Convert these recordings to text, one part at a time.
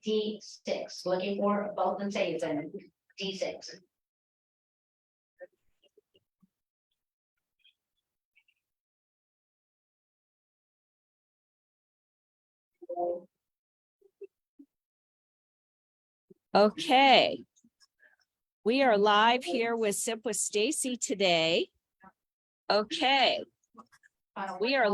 D6, looking for both and say it's in D6. Okay. We are live here with Sip with Stacy today. Okay. We are,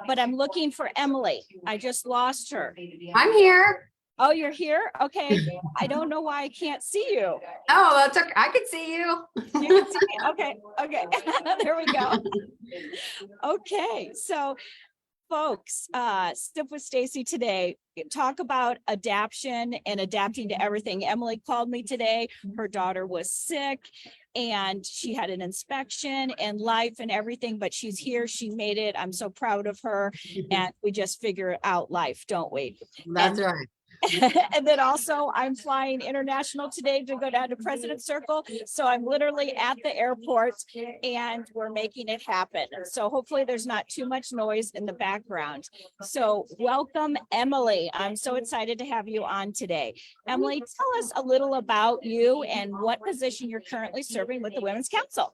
but I'm looking for Emilie. I just lost her. I'm here. Oh, you're here? Okay. I don't know why I can't see you. Oh, that's okay. I can see you. You can see me? Okay. Okay. There we go. Okay. So folks, Sip with Stacy today, talk about adaptation and adapting to everything. Emilie called me today. Her daughter was sick and she had an inspection and life and everything, but she's here. She made it. I'm so proud of her. And we just figure out life, don't we? That's right. And then also I'm flying international today to go down to President's Circle. So I'm literally at the airport and we're making it happen. So hopefully there's not too much noise in the background. So welcome, Emilie. I'm so excited to have you on today. Emilie, tell us a little about you and what position you're currently serving with the Women's Council.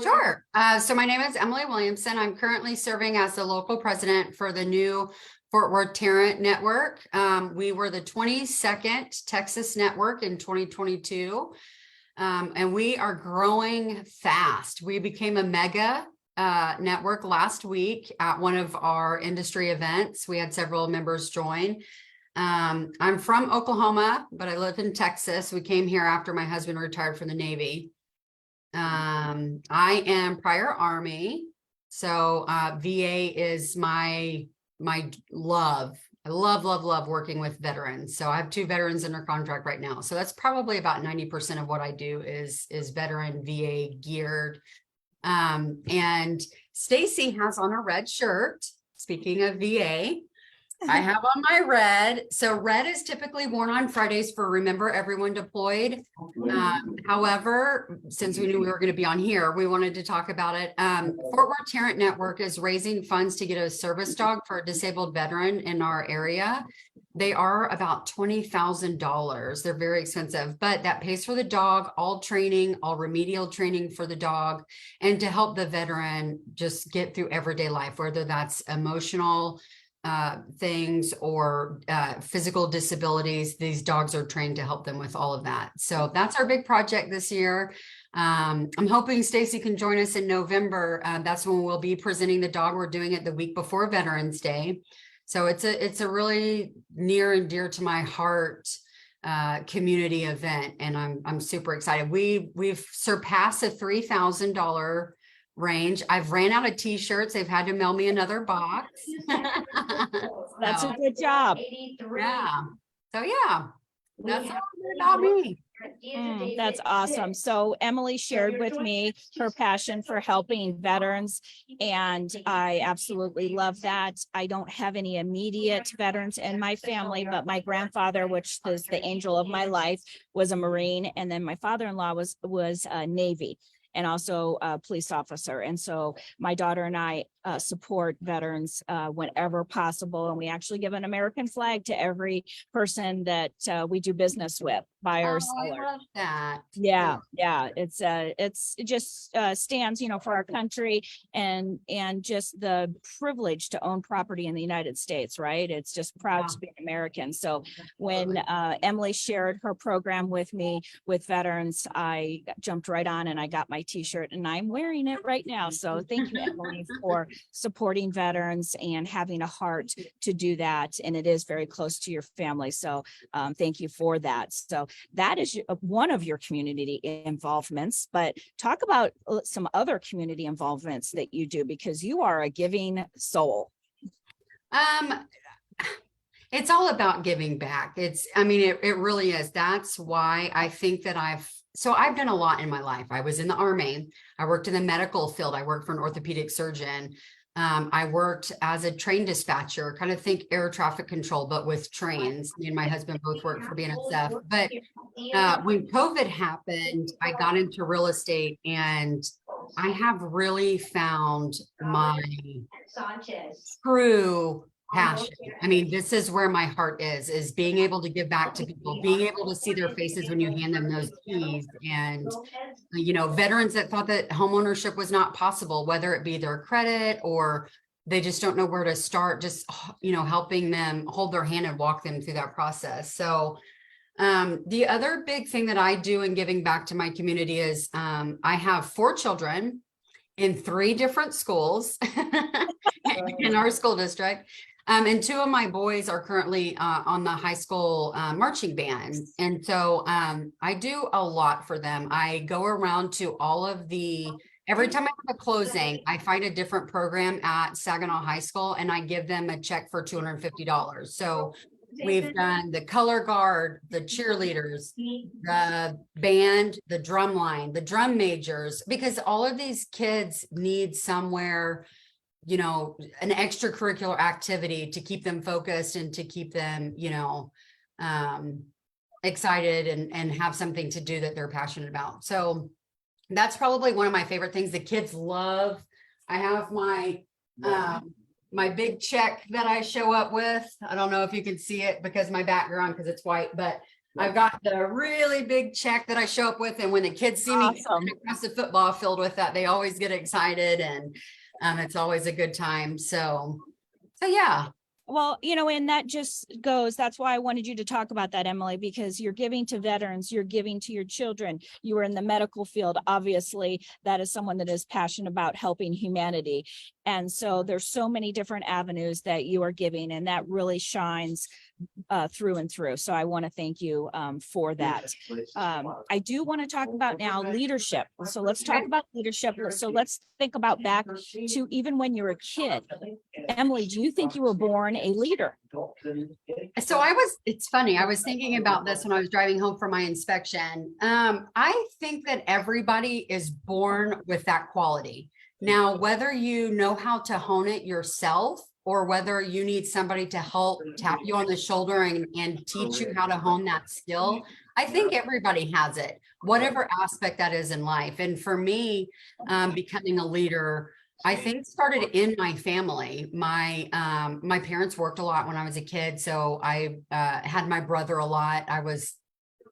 Sure. So my name is Emilie Willianson. I'm currently serving as the local president for the new Fort Worth Tarrant Network. We were the 22nd Texas network in 2022. And we are growing fast. We became a mega network last week at one of our industry events. We had several members join. I'm from Oklahoma, but I live in Texas. We came here after my husband retired from the Navy. I am prior Army. So VA is my love. I love working with veterans. So I have 2 veterans under contract right now. So that's probably about 90% of what I do is veteran VA geared. And Stacy has on a red shirt. Speaking of VA, I have on my red. So red is typically worn on Fridays for Remember Everyone Deployed. However, since we knew we were going to be on here, we wanted to talk about it. Fort Worth Tarrant Network is raising funds to get a service dog for a disabled veteran in our area. They are about $20,000. They're very expensive, but that pays for the dog, all training, all remedial training for the dog, and to help the veteran just get through everyday life, whether that's emotional things or physical disabilities. These dogs are trained to help them with all of that. So that's our big project this year. I'm hoping Stacy can join us in November. That's when we'll be presenting the dog. We're doing it the week before Veterans Day. So it's a really near and dear to my heart community event, and I'm super excited. We've surpassed a $3,000 range. I've ran out of t-shirts. They've had to mail me another box. That's a good job. Yeah. So yeah, that's all about me. That's awesome. So Emilie shared with me her passion for helping veterans, and I absolutely love that. I don't have any immediate veterans in my family, but my grandfather, which is the angel of my life, was a Marine, and then my father-in-law was Navy, and also a police officer. And so my daughter and I support veterans whenever possible. And we actually give an American flag to every person that we do business with, buyer or seller. I love that. Yeah. It just stands, for our country and just the privilege to own property in the United States, right? It's just proud to be an American. So when Emilie shared her program with me with veterans, I jumped right on and I got my t-shirt and I'm wearing it right now. So thank you, Emilie, for supporting veterans and having a heart to do that. And it is very close to your family. So thank you for that. So that is one of your community involvements, but talk about some other community involvements that you do, because you are a giving soul. It's all about giving back. It really is. That's why I think that I've done a lot in my life. I was in the Army. I worked in the medical field. I worked for an orthopedic surgeon. I worked as a train dispatcher, kind of think air traffic control, but with trains. Me and my husband both worked for BNSF. But when COVID happened, I got into real estate, and I have really found my true passion. I mean, this is where my heart is being able to give back to people, being able to see their faces when you hand them those keys. And, you know, veterans that thought that homeownership was not possible, whether it be their credit or they just don't know where to start, just, you know, helping them hold their hand and walk them through that process. So the other big thing that I do in giving back to my community is I have 4 children in 3 different schools in our school district. And 2 of my boys are currently on the high school marching band. And so I do a lot for them. I go around to all of every time I have a closing, I find a different program at Saginaw High School and I give them a check for $250. So we've done the color guard, the cheerleaders, the band, the drum line, the drum majors, because all of these kids need somewhere, you know, an extracurricular activity to keep them focused and to keep them, you know, excited and have something to do that they're passionate about. So that's probably one of my favorite things. The kids love. I have my my big check that I show up with. I don't know if you can see it because my background, because it's white, but I've got the really big check that I show up with. And when the kids see me across the football field with that, they always get excited, and it's always a good time. So yeah. Well, you know, and that just goes, that's why I wanted you to talk about that, Emilie, because you're giving to veterans, you're giving to your children, you are in the medical field. Obviously, that is someone that is passionate about helping humanity. And so there's so many different avenues that you are giving, and that really shines through and through. So I want to thank you for that. I do want to talk about now leadership. So let's talk about leadership. So let's think about back to even when you were a kid. Emilie, do you think you were born a leader? So it's funny, I was thinking about this when I was driving home from my inspection. I think that everybody is born with that quality. Now, whether you know how to hone it yourself or whether you need somebody to help tap you on the shoulder and teach you how to hone that skill, I think everybody has it, whatever aspect that is in life. And for me, becoming a leader, I think it started in my family. My parents worked a lot when I was a kid, so I had my brother a lot. I was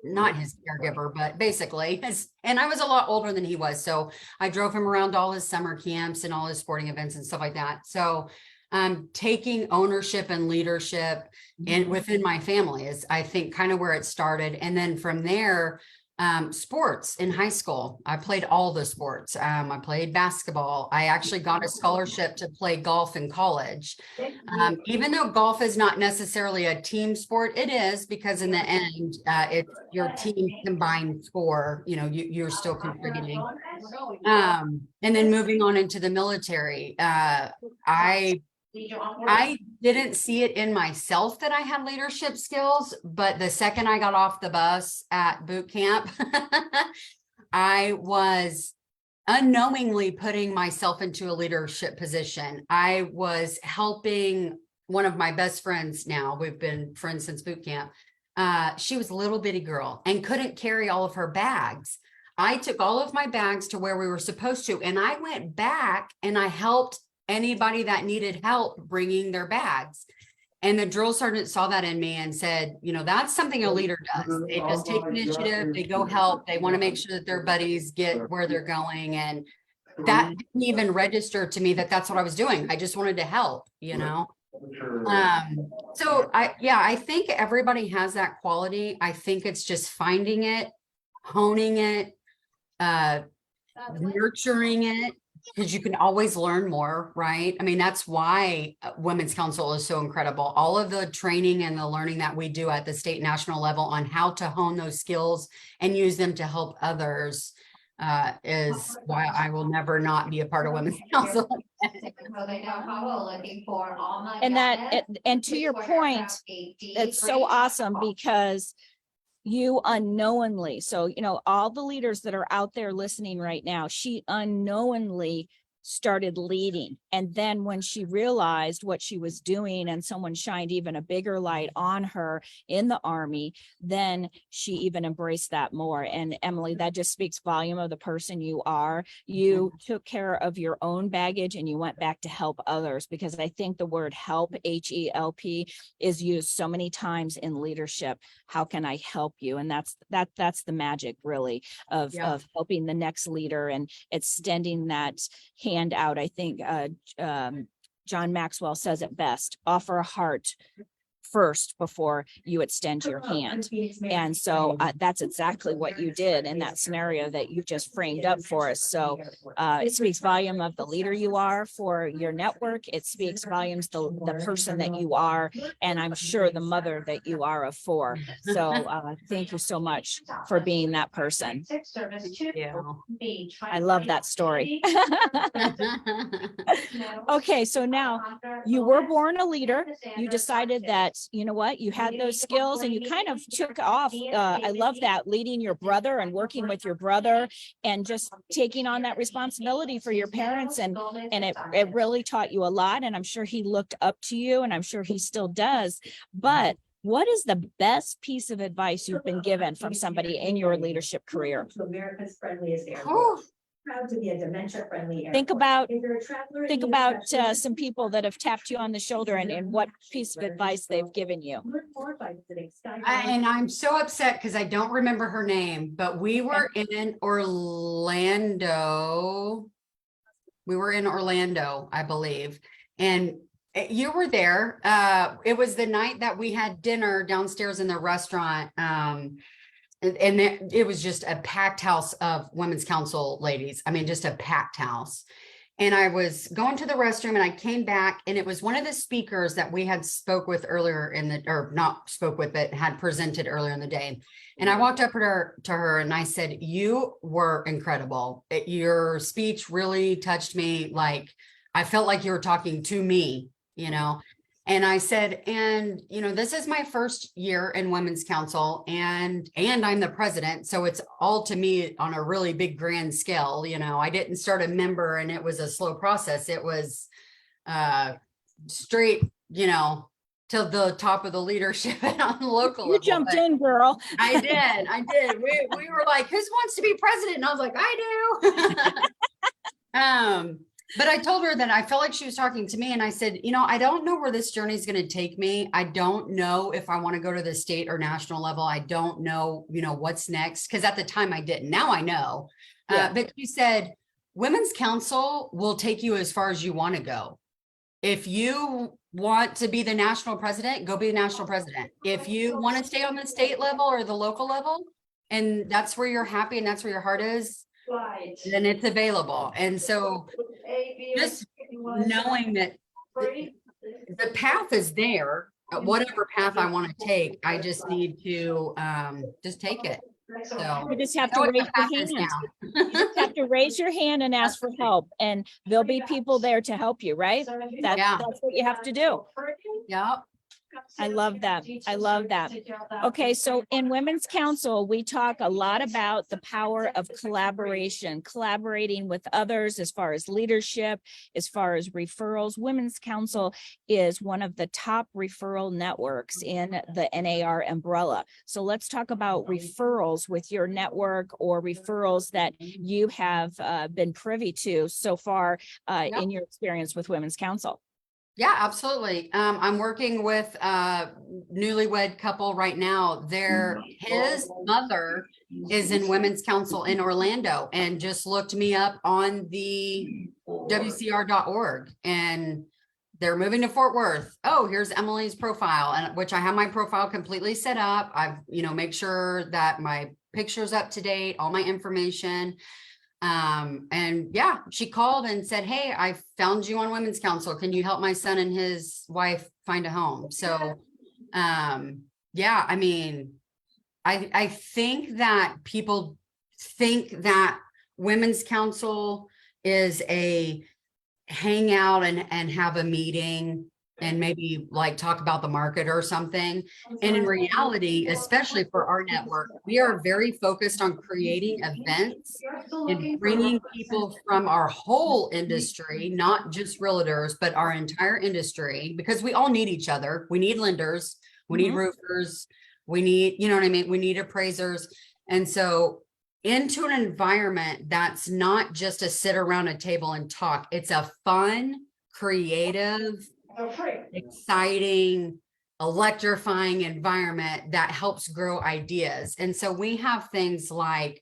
not his caregiver, but basically, and I was a lot older than he was. So I drove him around all his summer camps and all his sporting events and stuff like that. So taking ownership and leadership and within my family is, I think, kind of where it started. And then from there, sports in high school, I played all the sports. I played basketball. I actually got a scholarship to play golf in college. Even though golf is not necessarily a team sport, it is, because in the end, it's your team combined score, you know, you're still contributing. And then moving on into the military, I didn't see it in myself that I had leadership skills, but the second I got off the bus at boot camp, I was unknowingly putting myself into a leadership position. I was helping one of my best friends now. We've been friends since boot camp. She was a little bitty girl and couldn't carry all of her bags. I took all of my bags to where we were supposed to, and I went back and I helped anybody that needed help bringing their bags. And the drill sergeant saw that in me and said, you know, that's something a leader does. They just take initiative, they go help, they want to make sure that their buddies get where they're going. And that didn't even register to me that that's what I was doing. I just wanted to help, you know? So I think everybody has that quality. I think it's just finding it, honing it, nurturing it, because you can always learn more, right? I mean, that's why Women's Council is so incredible. All of the training and the learning that we do at the state national level on how to hone those skills and use them to help others is why I will never not be a part of Women's Council. And to your point, it's so awesome because you unknowingly, so, you know, all the leaders that are out there listening right now, she unknowingly started leading. And then when she realized what she was doing and someone shined even a bigger light on her in the Army, then she even embraced that more. And Emilie, that just speaks volume of the person you are. You took care of your own baggage and you went back to help others, because I think the word help, HELP, is used so many times in leadership. How can I help you? And that's the magic really of helping the next leader and extending that hand out. I think John Maxwell says it best: offer a heart first before you extend your hand. And so that's exactly what you did in that scenario that you just framed up for us. So it speaks volume of the leader you are for your network. It speaks volumes the person that you are, and I'm sure the mother that you are of 4. So thank you so much for being that person. I love that story. Okay, so now you were born a leader. You decided that, you know what, you had those skills and you kind of took off. I love that, leading your brother and working with your brother and just taking on that responsibility for your parents. And it really taught you a lot. And I'm sure he looked up to you, and I'm sure he still does. But what is the best piece of advice you've been given from somebody in your leadership career? America's friendliest airport. Oh. Proud to be a dementia-friendly airport. Think about If you're a traveler and you have some people that have tapped you on the shoulder and what piece of advice they've given you. learn more by visiting Sky. And I'm so upset because I don't remember her name, but we were in Orlando. We were in Orlando, I believe. And you were there. It was the night that we had dinner downstairs in the restaurant. And it was just a packed house of women's council ladies. I mean, just a packed house. And I was going to the restroom and I came back, and it was one of the speakers that we had spoke with earlier or not spoke with, but had presented earlier in the day. And I walked up to her and I said, you were incredible. Your speech really touched me. Like, I felt like you were talking to me, you know? And I said, and, you know, this is my first year in Women's Council, and I'm the president. So it's all to me on a really big grand scale. You know, I didn't start a member and it was a slow process. It was straight, you know, to the top of the leadership and on the local level. You jumped in, girl. I did. We were like, who wants to be president? And I was like, I do. But I told her that I felt like she was talking to me, and I said, you know, I don't know where this journey is going to take me. I don't know if I want to go to the state or national level. I don't know, you know, what's next. Because at the time I didn't. Now I know. But she said, Women's Council will take you as far as you want to go. If you want to be the national president, go be the national president. If you want to stay on the state level or the local level, and that's where you're happy and that's where your heart is, then it's available. And so just knowing that the path is there, whatever path I want to take, I just need to just take it. So you just have to raise your hand. You just have to raise your hand and ask for help, and there'll be people there to help you, right? That's what you have to do. Yep. I love that. I love that. Okay, so in Women's Council, we talk a lot about the power of collaboration, collaborating with others as far as leadership, as far as referrals. Women's Council is one of the top referral networks in the NAR umbrella. So let's talk about referrals with your network, or referrals that you have been privy to so far in your experience with Women's Council. Yeah, absolutely. I'm working with a newlywed couple right now. His mother is in Women's Council in Orlando and just looked me up on the WCR.org, and they're moving to Fort Worth. Oh, here's Emilie's profile, and which I have my profile completely set up. I've, you know, make sure that my picture's up to date, all my information. And yeah, she called and said, hey, I found you on Women's Council. Can you help my son and his wife find a home? So, yeah, I mean, I think that people think that Women's Council is a hang out and have a meeting and maybe like talk about the market or something. And in reality, especially for our network, we are very focused on creating events and bringing people from our whole industry, not just realtors, but our entire industry, because we all need each other. We need lenders, we need roofers, we need, you know what I mean? We need appraisers. And so into an environment that's not just a sit around a table and talk. It's a fun, creative, exciting, electrifying environment that helps grow ideas. And so we have things like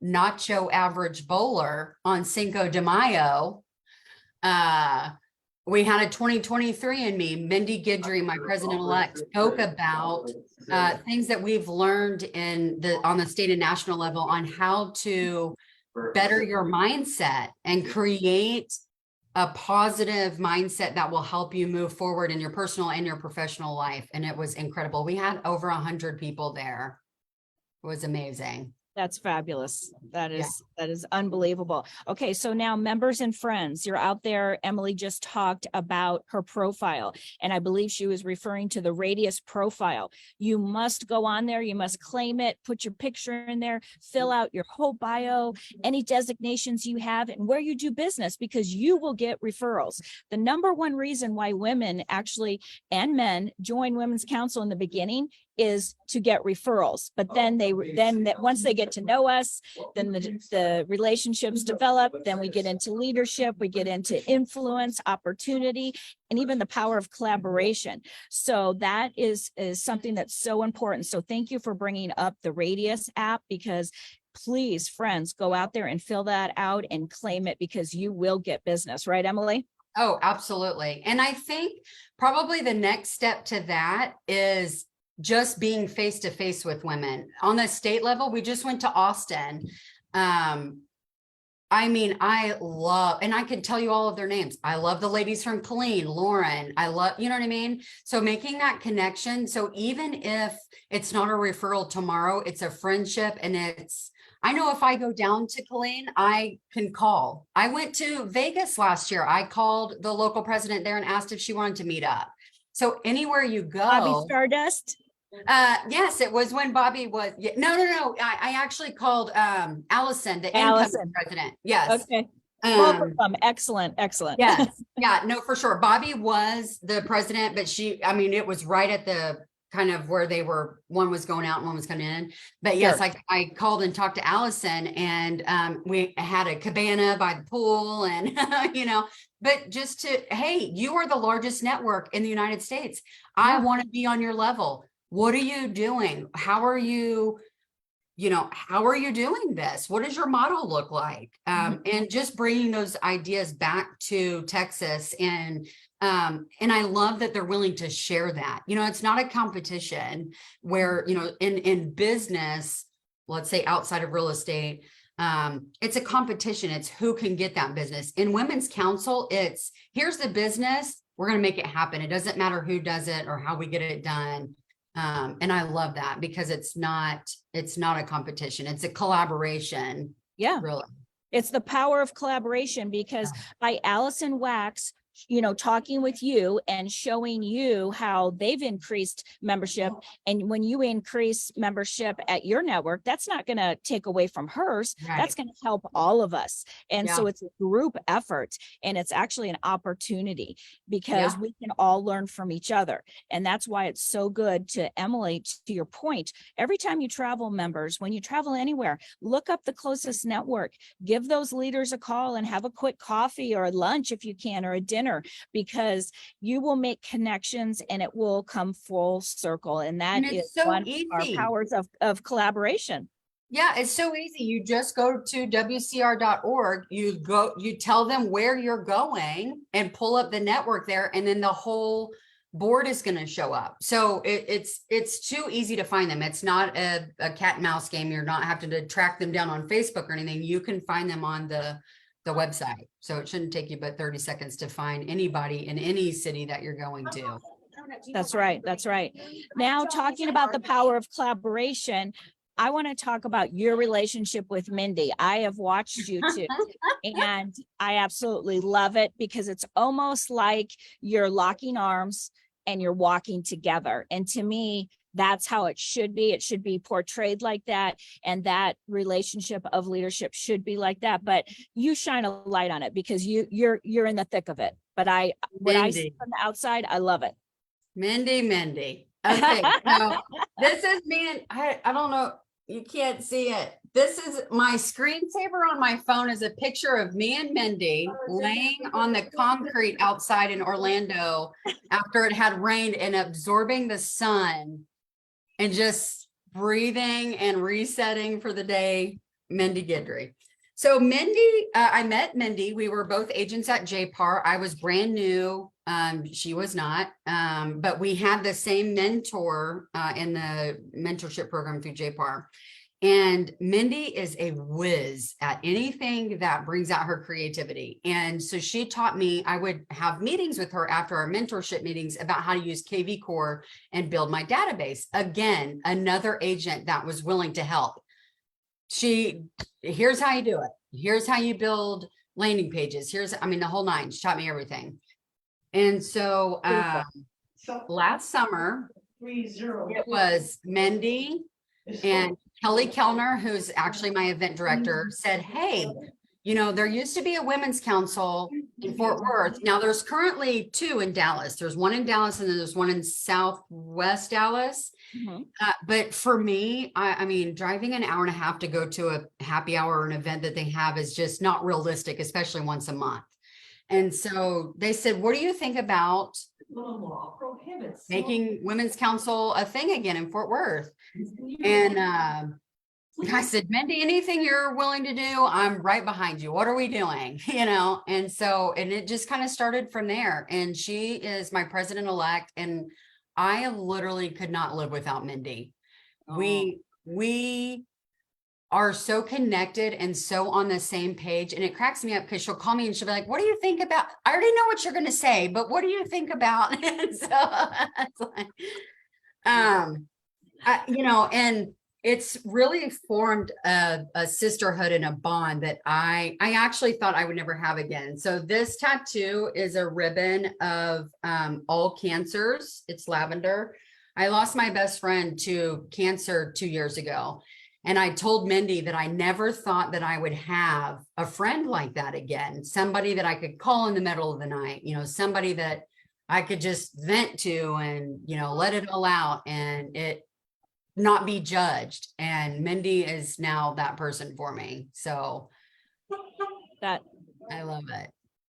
Nacho Average Bowler on Cinco de Mayo. We had a 2023 in me, Mindy Guidry, my president-elect, spoke about things that we've learned on the state and national level on how to better your mindset and create a positive mindset that will help you move forward in your personal and your professional life. And it was incredible. We had over 100 people there. It was amazing. That's fabulous. That is unbelievable. Okay, so now members and friends, you're out there. Emilie just talked about her profile, and I believe she was referring to the Radius profile. You must go on there. You must claim it, put your picture in there, fill out your whole bio, any designations you have, and where you do business, because you will get referrals. The number one reason why women actually and men join Women's Council in the beginning is to get referrals, but then once they get to know us, then the relationships develop, then we get into leadership, we get into influence, opportunity, and even the power of collaboration. So that is something that's so important. So thank you for bringing up the Radius app, because please, friends, go out there and fill that out and claim it, because you will get business, right, Emilie? Oh, absolutely. And I think probably the next step to that is just being face to face with women. On the state level, we just went to Austin. I mean, I love, and I could tell you all of their names. I love the ladies from Colleen, Lauren. I love, you know what I mean? So making that connection. So even if it's not a referral tomorrow, it's a friendship. And I know if I go down to Colleen, I can call. I went to Vegas last year. I called the local president there and asked if she wanted to meet up. So anywhere you go. Bobby Stardust? Yes, it was when Bobby was, no. I actually called Allison, the incoming president. Yes. Okay. Both of them. Excellent. Yes. Yeah, no, for sure. Bobby was the president, but it was right at the kind of where they were, one was going out and one was coming in. But yes, Sure. I called and talked to Allison, and we had a cabana by the pool, and but just hey, you are the largest network in the United States. I want to be on your level. What are you doing? How are you doing this? What does your model look like? And just bringing those ideas back to Texas. And I love that they're willing to share that. It's not a competition where, in business, let's say outside of real estate, it's a competition. It's who can get that business. In Women's Council, it's here's the business. We're going to make it happen. It doesn't matter who does it or how we get it done. And I love that, because it's not a competition. It's a collaboration. Yeah. Really. It's the power of collaboration, because by Allison Wax, talking with you and showing you how they've increased membership. And when you increase membership at your network, that's not going to take away from hers. Right. That's going to help all of us. And so it's a group effort, and it's actually an opportunity, because we can all learn from each other. And that's why it's so good to Emilie, to your point. Every time you travel, members, when you travel anywhere, look up the closest network, give those leaders a call and have a quick coffee or a lunch if you can, or a dinner, because you will make connections and it will come full circle. And that is so one of our powers of collaboration. Yeah, it's so easy. You just go to WCR.org, you tell them where you're going and pull up the network there, and then the whole board is going to show up. So it's too easy to find them. It's not a cat and mouse game. You're not having to track them down on Facebook or anything. You can find them on the website. So it shouldn't take you but 30 seconds to find anybody in any city that you're going to. That's right. Now, talking about the power of collaboration, I want to talk about your relationship with Mindy. I have watched you two and I absolutely love it because it's almost like you're locking arms and you're walking together. And to me, that's how it should be. It should be portrayed like that. And that relationship of leadership should be like that. But you shine a light on it because you're in the thick of it. But what I see Mindy. from the outside, I love it. Mindy. Okay, so this is me and I don't know, you can't see it. This is my screensaver on my phone is a picture of me and Mindy laying on the concrete outside in Orlando after it had rained and absorbing the sun and just breathing and resetting for the day. Mindy Guidry. So Mindy, I met Mindy. We were both agents at JPAR. I was brand new. She was not, but we had the same mentor in the mentorship program through JPAR. And Mindy is a whiz at anything that brings out her creativity. And so she taught me, I would have meetings with her after our mentorship meetings about how to use KV Core and build my database. Again, another agent that was willing to help. Here's how you do it. Here's how you build landing pages. The whole nine. She taught me everything. And so last summer, it was Mindy and Kelly Kellner, who's actually my event director, said, hey, there used to be a women's council in Fort Worth. Now there's currently two in Dallas. There's one in Dallas and then there's one in Southwest Dallas. Mhm. But for me, I mean, driving an hour and a half to go to a happy hour or an event that they have is just not realistic, especially once a month. And so they said, what do you think about making Women's Council a thing again in Fort Worth? And I said, Mindy, anything you're willing to do, I'm right behind you. What are we doing? And so, and it just kind of started from there. And she is my president-elect. And I literally could not live without Mindy. We are so connected and so on the same page. And it cracks me up because she'll call me and she'll be like, what do you think about, I already know what you're going to say, but what do you think about? And so it's like, and it's really formed a sisterhood and a bond that I actually thought I would never have again. So this tattoo is a ribbon of all cancers. It's lavender. I lost my best friend to cancer 2 years ago. And I told Mindy that I never thought that I would have a friend like that again. Somebody that I could call in the middle of the night, somebody that I could just vent to and, let it all out and it not be judged. And Mindy is now that person for me. So That I love it.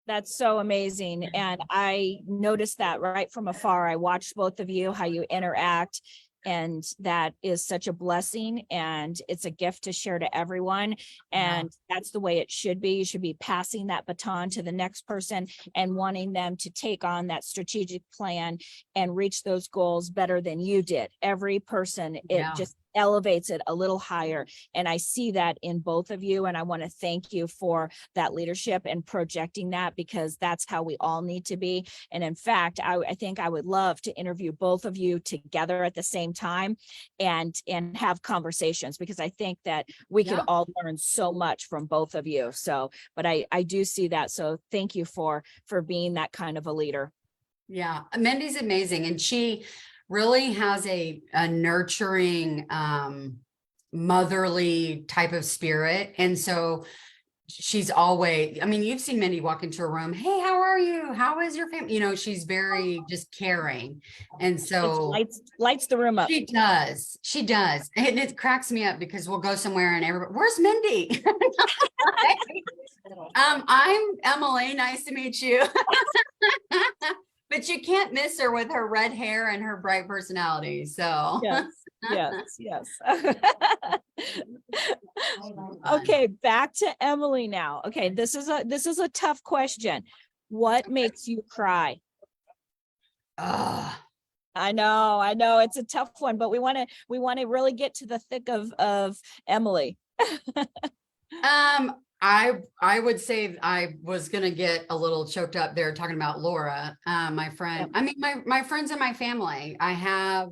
That's so amazing. And I noticed that right from afar. I watched both of you, how you interact. And that is such a blessing and it's a gift to share to everyone. And that's the way it should be. You should be passing that baton to the next person and wanting them to take on that strategic plan and reach those goals better than you did. Every person, it just elevates it a little higher. And I see that in both of you. And I want to thank you for that leadership and projecting that because that's how we all need to be. And in fact, I think I would love to interview both of you together at the same time and have conversations because I think that we could all learn so much from both of you. So, but I do see that. So thank you for being that kind of a leader. Yeah. Mindy's amazing. And she really has a nurturing, motherly type of spirit. And so she's always, you've seen Mindy walk into a room. Hey, how are you? How is your family? She's very just caring. And so lights the room up. She does. And it cracks me up because we'll go somewhere and everybody, where's Mindy? I'm Emilie. Nice to meet you. But you can't miss her with her red hair and her bright personality. So yes. Okay, back to Emilie now. Okay, this is a tough question. What makes you cry? I know it's a tough one, but we want to really get to the thick of Emilie. I would say I was gonna get a little choked up there talking about Laura, my friend. Yep. I mean, my friends and my family. I have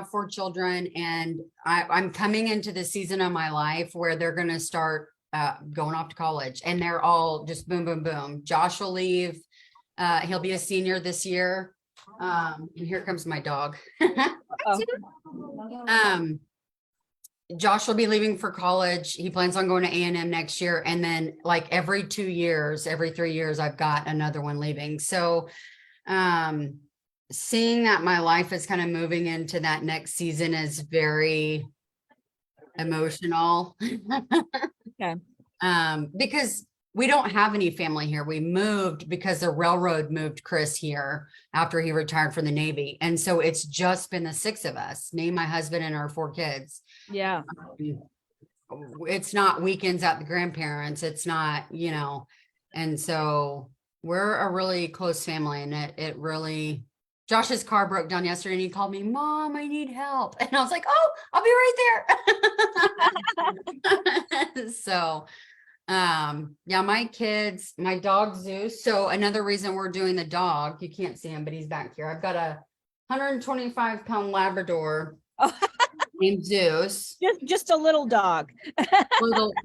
4 children, and I'm coming into the season of my life where they're gonna start going off to college, and they're all just boom, boom, boom. Josh will leave. He'll be a senior this year. And here comes my dog. Oh, Josh will be leaving for college. He plans on going to A&M next year. And then like every 2 years, every 3 years, I've got another one leaving. So seeing that my life is kind of moving into that next season is very emotional. Okay. Because we don't have any family here. We moved because the railroad moved Chris here after he retired from the Navy. And so it's just been the 6 of us, me, my husband, and our 4 kids. yeah. It's not weekends at the grandparents. It's not, and so we're a really close family, and it really, Josh's car broke down yesterday and he called me, Mom, I need help. And I was like, oh, I'll be right there. So, yeah, my kids, my dog Zeus. So another reason we're doing the dog, you can't see him, but he's back here. I've got a 125-pound Labrador named Zeus. Just a little dog.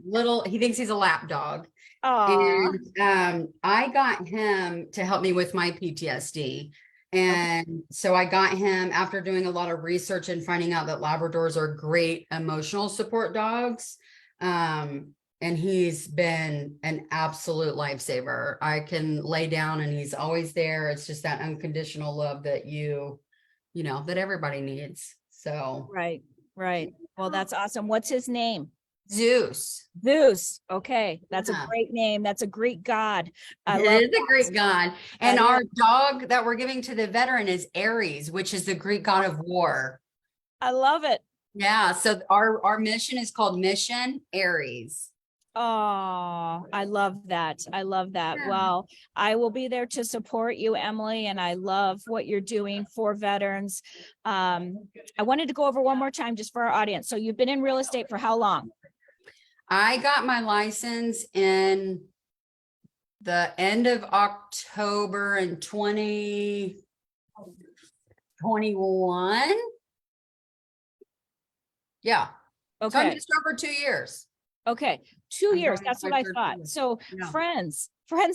little, he thinks he's a lap dog. Oh, And I got him to help me with my PTSD. And so I got him after doing a lot of research and finding out that Labradors are great emotional support dogs. And he's been an absolute lifesaver. I can lay down and he's always there. It's just that unconditional love that that everybody needs. So right. Well, that's awesome. What's his name? Zeus. Zeus. Okay. That's Yeah. a great name. That's a Greek god. I It love is a Greek god. And That our dog that we're giving to the veteran is Ares, which is the Greek god of war. I love it. Yeah. So our mission is called Mission Ares. Oh, I love that. I love that. Yeah. Well, I will be there to support you, Emily, and I love what you're doing for veterans. I wanted to go over one more time just for our audience. So you've been in real estate for how long? I got my license in the end of October in 2021. Yeah. So I'm Okay. just over 2 years. Okay. 2 I'm years. going That's into what my I third thought. year. So Yeah. friends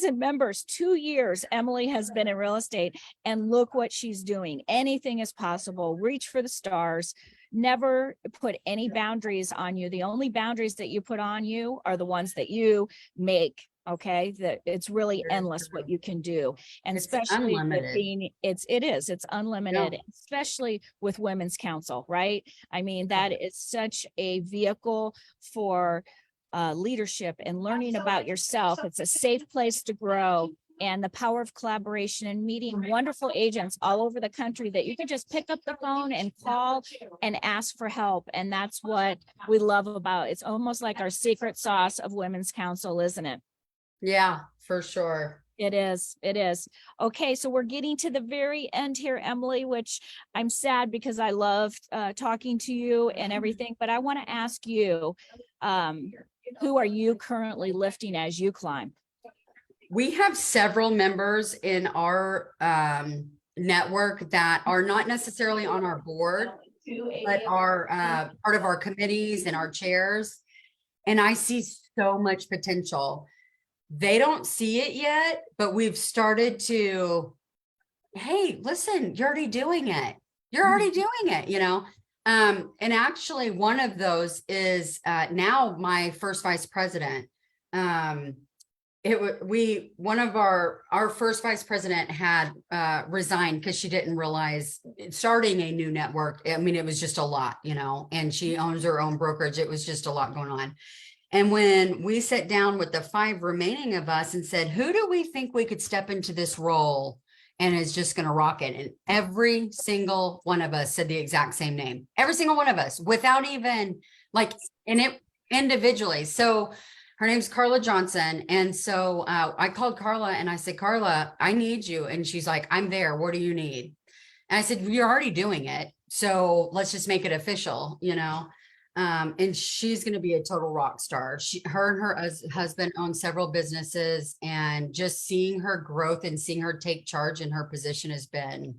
and members, 2 years, Emily has been in real estate, and look what she's doing. Anything is possible. Reach for the stars. Never put any boundaries on you. The only boundaries that you put on you are the ones that you make. Okay. That it's really Very endless true. what you can do. And It's especially with unlimited. it's unlimited, especially with Women's Council, right? I mean, that is such a vehicle for leadership and learning about yourself. It's a safe place to grow, and the power of collaboration and meeting wonderful agents all over the country that you can just pick up the phone and call and ask for help. And that's what we love about it's almost like our secret sauce of Women's Council, isn't it? Yeah, for sure. It is. Okay, so we're getting to the very end here, Emily, which I'm sad because I loved talking to you and everything, but I want to ask you, who are you currently lifting as you climb? We have several members in our network that are not necessarily on our board, but are part of our committees and our chairs. And I see so much potential. They don't see it yet, but we've started to, hey, listen, you're already doing it. And actually one of those is now my first vice president. One of our first vice president had resigned because she didn't realize starting a new network. I mean, it was just a lot, and she owns her own brokerage. It was just a lot going on. And when we sat down with the 5 remaining of us and said, who do we think we could step into this role and is just going to rock it? And every single one of us said the exact same name, every single one of us, without even individually. So her name's Carla Johnson. And so I called Carla and I said, Carla, I need you. And she's like, I'm there. What do you need? And I said, you're already doing it. So let's just make it official, And she's going to be a total rock star. Her and her husband own several businesses, and just seeing her growth and seeing her take charge in her position has been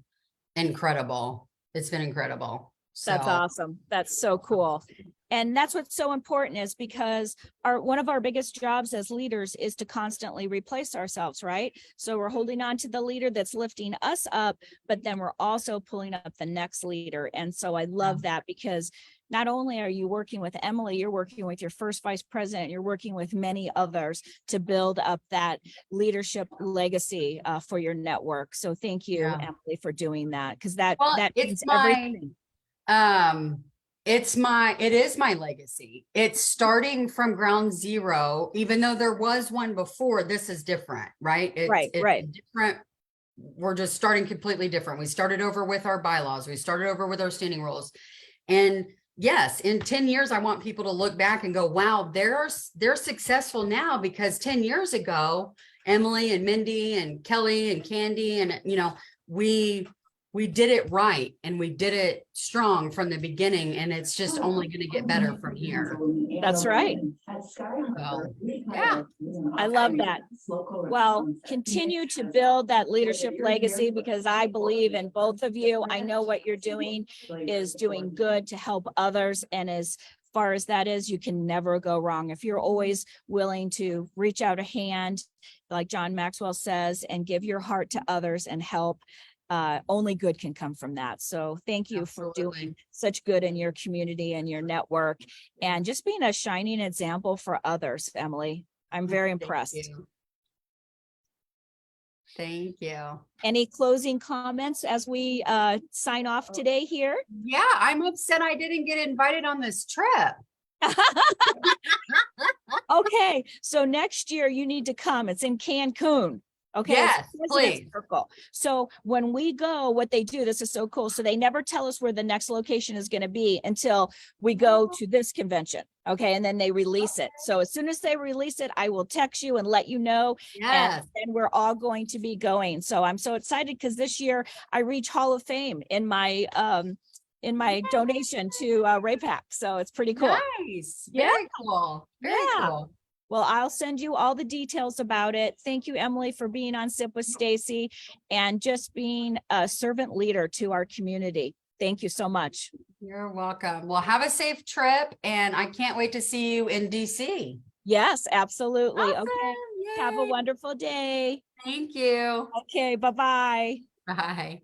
incredible. It's been incredible. That's So, awesome. That's so cool. And that's what's so important, is because one of our biggest jobs as leaders is to constantly replace ourselves, right? So we're holding on to the leader that's lifting us up, but then we're also pulling up the next leader. And so I love that, because not only are you working with Emilie, you're working with your first vice president, you're working with many others to build up that leadership legacy for your network. So thank you, Yeah. Emilie, for doing that, because that it's means my- everything. it is my legacy. It's starting from ground zero, even though there was one before. This is different, right? Right. Different. We're just starting completely different. We started over with our bylaws. We started over with our standing rules. And yes, in 10 years, I want people to look back and go, wow, they're successful now, because 10 years ago, Emilie and Mindy and Kelly and Candy, and, you know, we did it right, and we did it strong from the beginning, and it's just only going to get better from here. That's right. So, yeah. I love that. Well, continue to build that leadership legacy, because I believe in both of you. I know what you're doing is doing good to help others. And as far as that is, you can never go wrong if you're always willing to reach out a hand, like John Maxwell says, and give your heart to others and help. Only good can come from that. So thank you for doing such good in your community and your network, and just being a shining example for others, Emilie. I'm very impressed. Thank you. Any closing comments as we sign off today here? Yeah, I'm upset I didn't get invited on this trip. Okay, so next year you need to come. It's in Cancun. Okay. Yes, please. Circle. So when we go, what they do, this is so cool. So they never tell us where the next location is going to be until we go to this convention. Okay. And then they release it. So as soon as they release it, I will text you and let you know. Yes. And we're all going to be going. So I'm so excited, because this year I reach Hall of Fame in my donation to RAPAC. So it's pretty cool. Nice. Very cool. Very cool. Well, I'll send you all the details about it. Thank you, Emilie, for being on Sip with Stacey and just being a servant leader to our community. Thank you so much. You're welcome. Well, have a safe trip, and I can't wait to see you in DC. Yes, absolutely. Awesome. Okay. Yay. Have a wonderful day. Thank you. Okay. Bye-bye. Bye.